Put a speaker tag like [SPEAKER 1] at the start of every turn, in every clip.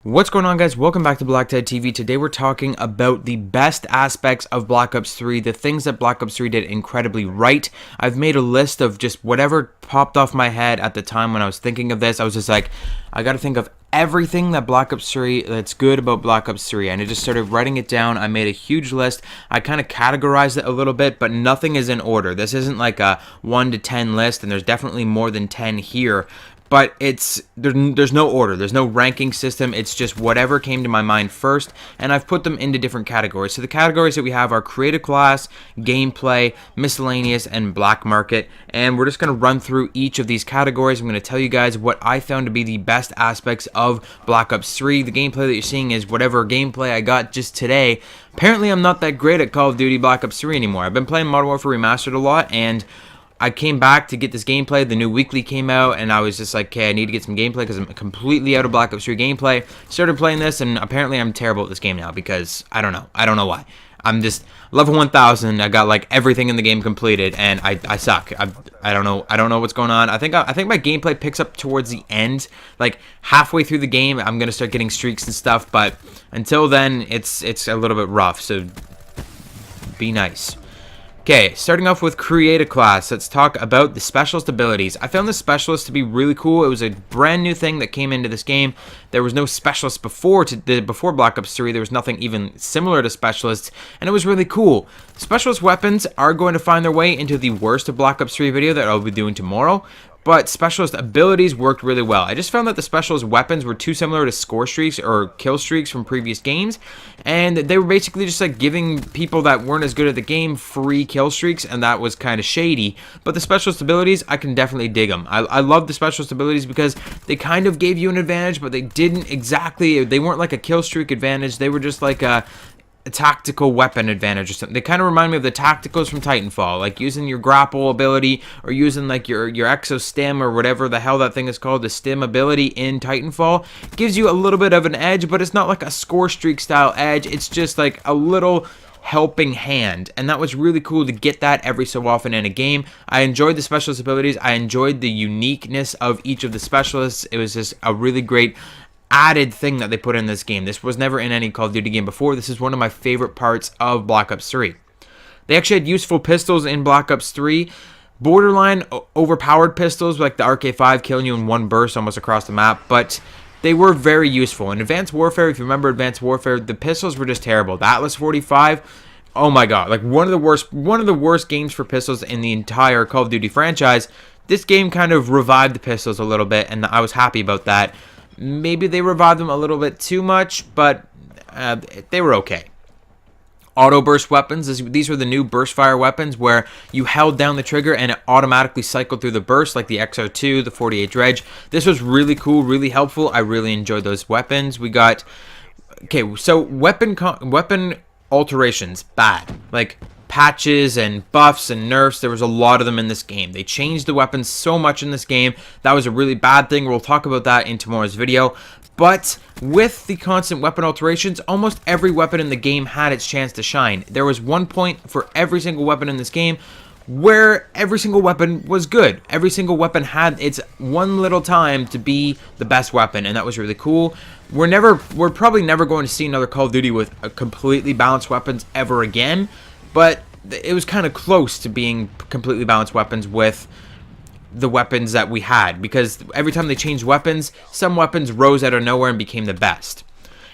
[SPEAKER 1] What's going on, guys? Welcome back to BlackTideTV. Today we're talking about the best aspects of Black Ops 3, the things that Black Ops 3 did incredibly right. I've made a list of just whatever popped off my head at the time when I was thinking of this. I was just like, I gotta think of everything that Black Ops 3 that's good about Black Ops 3, and I just started writing it down. I made a huge list. I kind of categorized it a little bit, but nothing is in order. This isn't like a 1 to 10 list, and there's definitely more than 10 here. But there's no order, there's no ranking system, it's just whatever came to my mind first, and I've put them into different categories. So the categories that we have are creative class, gameplay, miscellaneous, and black market, and we're just going to run through each of these categories. I'm going to tell you guys what I found to be the best aspects of Black Ops 3. The gameplay that you're seeing is whatever gameplay I got just today. Apparently I'm not that great at Call of Duty Black Ops 3 anymore. I've been playing Modern Warfare Remastered a lot, and I came back to get this gameplay. The new weekly came out, and I was just like, okay, I need to get some gameplay because I'm completely out of Black Ops 3 gameplay. Started playing this, and apparently I'm terrible at this game now because I don't know why. I'm just level 1000. I got like everything in the game completed, and I suck. I don't know what's going on. I think my gameplay picks up towards the end, like halfway through the game. I'm gonna start getting streaks and stuff, but until then, it's a little bit rough. So be nice. Okay, starting off with creative class, let's talk about the specialist abilities. I found the specialist to be really cool. It was a brand new thing that came into this game. There was no specialist before Black Ops 3. There was nothing even similar to specialists, and it was really cool. Specialist weapons are going to find their way into the worst of Black Ops 3 video that I'll be doing tomorrow, but specialist abilities worked really well. I just found that the specialist weapons were too similar to score streaks or kill streaks from previous games, and they were basically just like giving people that weren't as good at the game free kill streaks, and that was kind of shady. But the specialist abilities, I can definitely dig them. I love the specialist abilities because they kind of gave you an advantage, but they didn't exactly, they weren't like a kill streak advantage. They were just like a tactical weapon advantage or something. They kind of remind me of the tacticals from Titanfall, like using your grapple ability or using like your exo stim or whatever the hell that thing is called, the stim ability in Titanfall. Gives you a little bit of an edge, but it's not like a score streak style edge. It's just like a little helping hand, and that was really cool to get that every so often in a game. I enjoyed the specialist abilities. I enjoyed the uniqueness of each of the specialists. It was just a really great added thing that they put in this game. This was never in any Call of Duty game before. This is one of my favorite parts of Black Ops 3. They actually had useful pistols in Black Ops 3. Borderline overpowered pistols like the RK5 killing you in one burst almost across the map, but they were very useful. In Advanced Warfare, if you remember Advanced Warfare, the pistols were just terrible. The Atlas 45, oh my god, like one of the worst games for pistols in the entire Call of Duty franchise. This game kind of revived the pistols a little bit, and I was happy about that. Maybe they revived them a little bit too much, but they were okay. Auto burst weapons, these were the new burst fire weapons where you held down the trigger and it automatically cycled through the burst, like the XO2, the 48 Dredge. This was really cool, really helpful. I really enjoyed those weapons. We got, okay, so weapon alterations, bad. Like patches and buffs and nerfs, there was a lot of them in this game. They changed the weapons so much in this game. That was a really bad thing. We'll talk about that in tomorrow's video. But with the constant weapon alterations, almost every weapon in the game had its chance to shine. There was one point for every single weapon in this game where every single weapon was good. Every single weapon had its one little time to be the best weapon, and that was really cool. We're probably never going to see another Call of Duty with a completely balanced weapons ever again. But it was kind of close to being completely balanced weapons with the weapons that we had, because every time they changed weapons, some weapons rose out of nowhere and became the best.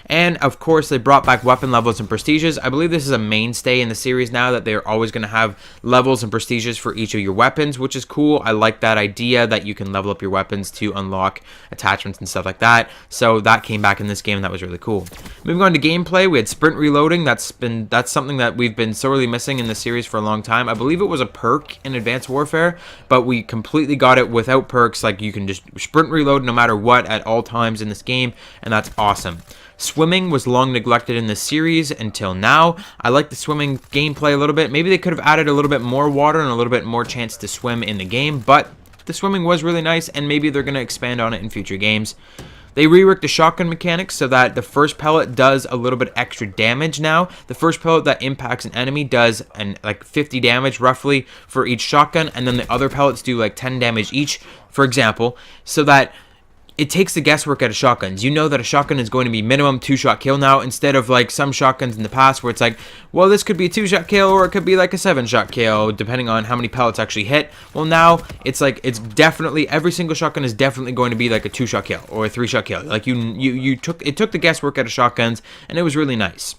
[SPEAKER 1] And of course, they brought back weapon levels and prestiges. I believe this is a mainstay in the series now, that they're always going to have levels and prestiges for each of your weapons, which is cool. I like that idea that you can level up your weapons to unlock attachments and stuff like that. So that came back in this game, and that was really cool. Moving on to gameplay, we had sprint reloading. That's something that we've been sorely missing in the series for a long time. I believe it was a perk in Advanced Warfare, but we completely got it without perks. Like, you can just sprint reload no matter what at all times in this game, and that's awesome. Swimming was long neglected in this series until now. I like the swimming gameplay a little bit. Maybe they could have added a little bit more water and a little bit more chance to swim in the game, but the swimming was really nice, and maybe they're going to expand on it in future games. They reworked the shotgun mechanics so that the first pellet does a little bit extra damage now. The first pellet that impacts an enemy does like 50 damage roughly for each shotgun, and then the other pellets do like 10 damage each, for example, so that it takes the guesswork out of shotguns. You know that a shotgun is going to be minimum 2-shot kill now, instead of like some shotguns in the past where it's like, well, this could be a 2-shot kill or it could be like a 7-shot kill depending on how many pellets actually hit. Well, now it's like, it's definitely, every single shotgun is definitely going to be like a 2-shot kill or a 3-shot kill. Like you took the guesswork out of shotguns, and it was really nice.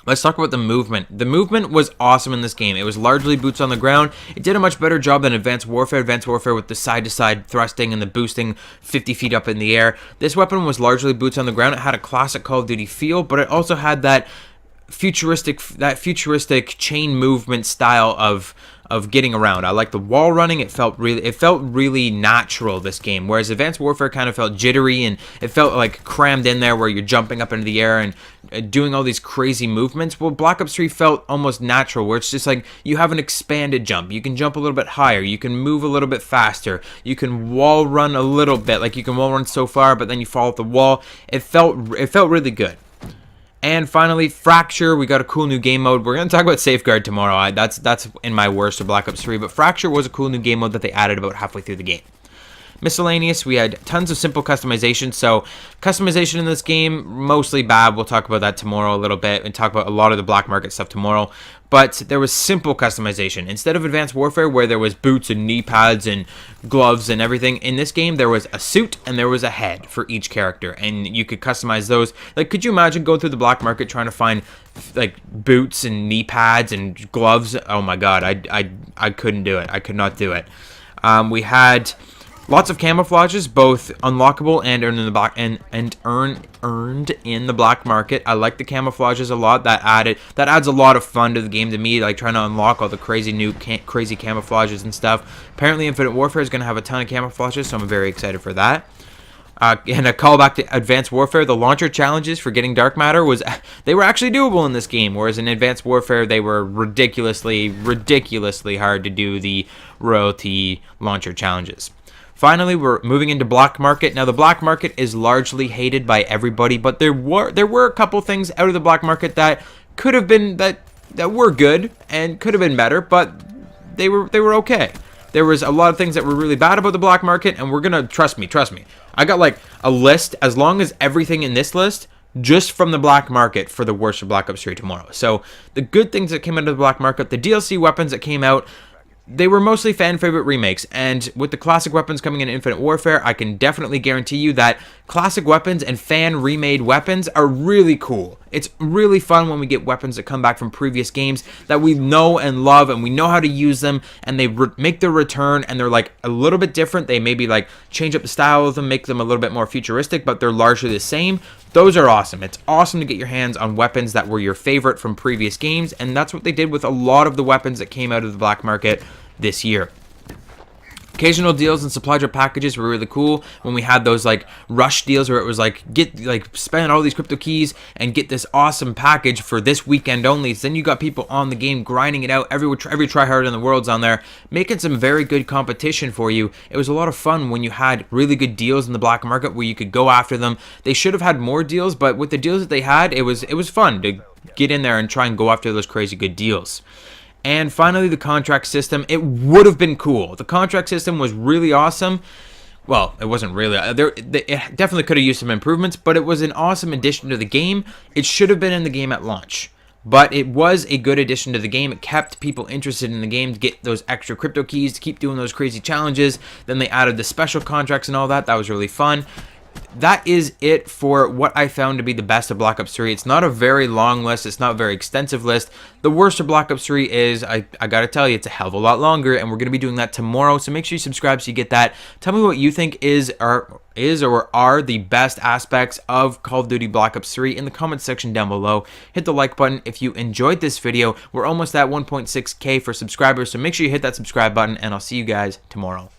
[SPEAKER 1] Let's talk about the movement. The movement was awesome in this game. It was largely boots on the ground. It did a much better job than Advanced Warfare. Advanced Warfare with the side-to-side thrusting and the boosting 50 feet up in the air. This weapon was largely boots on the ground. It had a classic Call of Duty feel, but it also had that futuristic chain movement style of getting around. I like the wall running. It felt really natural, this game, whereas Advanced Warfare kind of felt jittery, and it felt like crammed in there where you're jumping up into the air and doing all these crazy movements. Well, Black Ops 3 felt almost natural, where it's just like you have an expanded jump. You can jump a little bit higher. You can move a little bit faster. You can wall run a little bit. Like you can wall run so far, but then you fall off the wall. It felt really good. And finally, Fracture. We got a cool new game mode. We're going to talk about Safeguard tomorrow. That's in my worst of Black Ops 3. But Fracture was a cool new game mode that they added about halfway through the game. Miscellaneous, we had tons of simple customization. So customization in this game, mostly bad. We'll talk about that tomorrow a little bit and talk about a lot of the black market stuff tomorrow. But there was simple customization. Instead of Advanced Warfare, where there was boots and knee pads and gloves and everything, in this game there was a suit and there was a head for each character, and you could customize those. Like, could you imagine going through the black market trying to find like boots and knee pads and gloves? Oh my god, I couldn't do it. I could not do it. We had lots of camouflages, both unlockable and earned in the black earned in the black market. I like the camouflages a lot. That adds a lot of fun to the game to me, like trying to unlock all the crazy new crazy camouflages and stuff. Apparently Infinite Warfare is going to have a ton of camouflages, so I'm very excited for that. And a callback to Advanced Warfare, the launcher challenges for getting dark matter they were actually doable in this game, whereas in Advanced Warfare they were ridiculously hard to do the royalty launcher challenges. Finally, we're moving into black market. Now, the black market is largely hated by everybody, but there were a couple things out of the black market that could have been that were good and could have been better, but they were okay. There was a lot of things that were really bad about the black market, and we're gonna trust me. I got like a list, as long as everything in this list just from the black market, for the worst of Black Ops 3 tomorrow. So the good things that came out of the black market, the DLC weapons that came out, they were mostly fan favorite remakes, and with the classic weapons coming in Infinite Warfare, I can definitely guarantee you that classic weapons and fan remade weapons are really cool. It's really fun when we get weapons that come back from previous games that we know and love, and we know how to use them, and they make their return, and they're like a little bit different. They maybe like change up the style of them, make them a little bit more futuristic, but they're largely the same. Those are awesome. It's awesome to get your hands on weapons that were your favorite from previous games, and that's what they did with a lot of the weapons that came out of the black market this year. Occasional deals and supply drop packages were really cool when we had those like rush deals where it was like spend all these crypto keys and get this awesome package for this weekend only. So then you got people on the game grinding it out. Every tryhard in the world's on there making some very good competition for you. It was a lot of fun when you had really good deals in the black market where you could go after them. They should have had more deals, but with the deals that they had, it was fun to get in there and try and go after those crazy good deals. And finally, the contract system. It would have been cool. The contract system was really awesome. Well, it wasn't really. It definitely could have used some improvements, but it was an awesome addition to the game. It should have been in the game at launch, but it was a good addition to the game. It kept people interested in the game to get those extra crypto keys, to keep doing those crazy challenges. Then they added the special contracts and all that. That was really fun. That is it for what I found to be the best of Black Ops 3. It's not a very long list. It's not a very extensive list. The worst of Black Ops 3 is, I gotta tell you, it's a hell of a lot longer, and we're going to be doing that tomorrow, so make sure you subscribe so you get that. Tell me what you think is or are the best aspects of Call of Duty Black Ops 3 in the comments section down below. Hit the like button if you enjoyed this video. We're almost at 1.6K for subscribers, so make sure you hit that subscribe button, and I'll see you guys tomorrow.